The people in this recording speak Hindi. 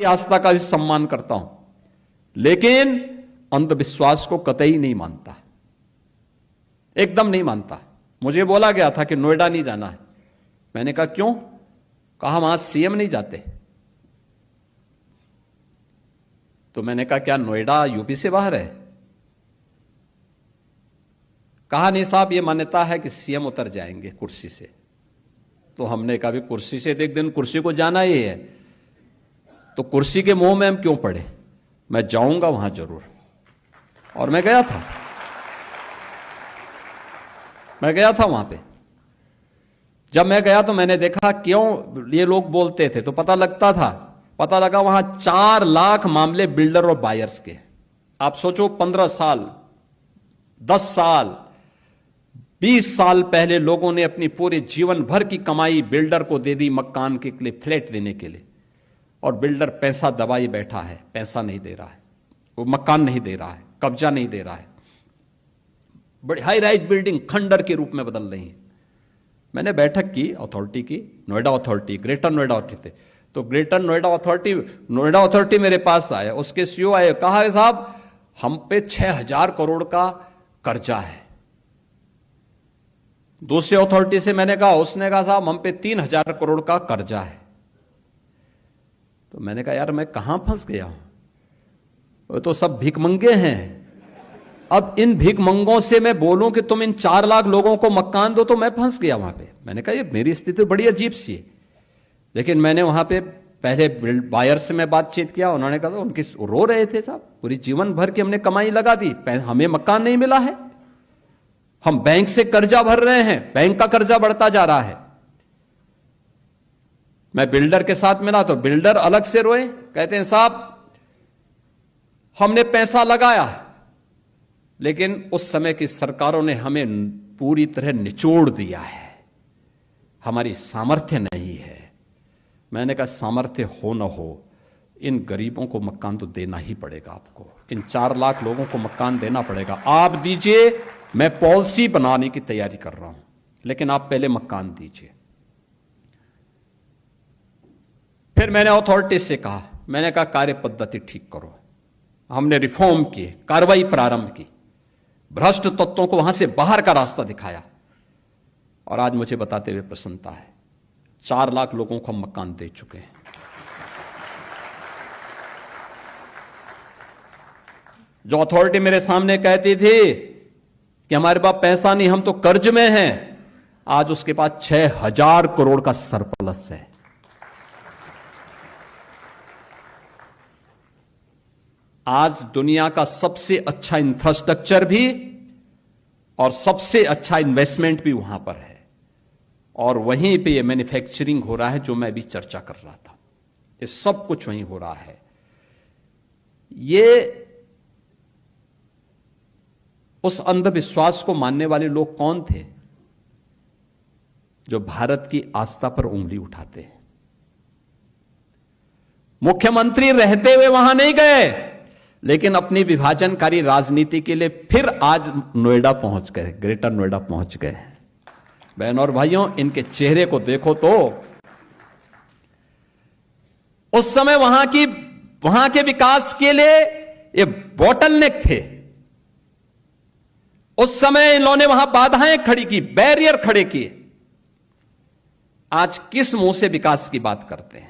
आस्था का भी सम्मान करता हूं, लेकिन अंधविश्वास को कतई नहीं मानता, एकदम नहीं मानता। मुझे बोला गया था कि नोएडा नहीं जाना है। मैंने कहा क्यों? कहा वहां सीएम नहीं जाते। तो मैंने कहा क्या नोएडा यूपी से बाहर है? कहा नहीं साहब, ये मान्यता है कि सीएम उतर जाएंगे कुर्सी से। तो हमने कहा भी कुर्सी से तो एक दिन कुर्सी को जाना ही है, तो कुर्सी के मोह में हम क्यों पड़े? मैं जाऊंगा वहां जरूर। और मैं गया था, वहां पे। जब मैं गया तो मैंने देखा क्यों ये लोग बोलते थे, तो पता लगा वहां 4 लाख मामले बिल्डर और बायर्स के। आप सोचो 15 साल, 10 साल, 20 साल पहले लोगों ने अपनी पूरे जीवन भर की कमाई बिल्डर को दे दी मकान के लिए, फ्लैट देने के लिए, और बिल्डर पैसा दबाए बैठा है, पैसा नहीं दे रहा है, वो मकान नहीं दे रहा है, कब्जा नहीं दे रहा है। बड़ी हाई राइज बिल्डिंग खंडर के रूप में बदल रही है। मैंने बैठक की अथॉरिटी की, Noida authority, greater Noida authority थे। तो ग्रेटर नोएडा अथॉरिटी मेरे पास आया, उसके सीईओ आए, कहा साहब हम पे 6,000 करोड़ का कर्जा है। दूसरी अथॉरिटी से मैंने कहा, उसने कहा साहब हम पे 3,000 करोड़ का कर्जा है। तो मैंने कहा यार मैं कहां फंस गया हूं, वो तो सब भिखमंगे हैं। अब इन भिखमंगों से मैं बोलूं कि तुम इन 4 लाख लोगों को मकान दो, तो मैं फंस गया वहां पे। मैंने कहा ये मेरी स्थिति बड़ी अजीब सी है। लेकिन मैंने वहां पे पहले बायर से मैं बातचीत किया, उन्होंने कहा उनकी रो रहे थे साहब, पूरी जीवन भर की हमने कमाई लगा दी, हमें मकान नहीं मिला है, हम बैंक से कर्जा भर रहे हैं, बैंक का कर्जा बढ़ता जा रहा है। मैं बिल्डर के साथ मिला तो बिल्डर अलग से रोए, कहते हैं साहब हमने पैसा लगाया, लेकिन उस समय की सरकारों ने हमें पूरी तरह निचोड़ दिया है, हमारी सामर्थ्य नहीं है। मैंने कहा सामर्थ्य हो न हो, इन गरीबों को मकान तो देना ही पड़ेगा आपको, इन 4 लाख लोगों को मकान देना पड़ेगा। आप दीजिए, मैं पॉलिसी बनाने की तैयारी कर रहा हूं, लेकिन आप पहले मकान दीजिए। फिर मैंने अथॉरिटी से कहा, मैंने कहा कार्य पद्धति ठीक करो। हमने रिफॉर्म किए, कार्रवाई प्रारंभ की, भ्रष्ट तत्वों को वहां से बाहर का रास्ता दिखाया, और आज मुझे बताते हुए प्रसन्नता है 4 लाख लोगों को हम मकान दे चुके हैं। जो अथॉरिटी मेरे सामने कहती थी कि हमारे पास पैसा नहीं, हम तो कर्ज में हैं, आज उसके पास 6,000 करोड़ का सरप्लस है। आज दुनिया का सबसे अच्छा इंफ्रास्ट्रक्चर भी और सबसे अच्छा इन्वेस्टमेंट भी वहां पर है, और वहीं पे ये मैन्युफैक्चरिंग हो रहा है जो मैं भी चर्चा कर रहा था, ये सब कुछ वहीं हो रहा है। ये उस अंधविश्वास को मानने वाले लोग कौन थे जो भारत की आस्था पर उंगली उठाते हैं? मुख्यमंत्री रहते हुए वहां नहीं गए, लेकिन अपनी विभाजनकारी राजनीति के लिए फिर आज नोएडा पहुंच गए, ग्रेटर नोएडा पहुंच गए। बहन और भाइयों, इनके चेहरे को देखो तो उस समय वहां के विकास के लिए ये बॉटलनेक थे। उस समय इन्होंने वहां बाधाएं खड़ी की, बैरियर खड़े किए। आज किस मुंह से विकास की बात करते हैं?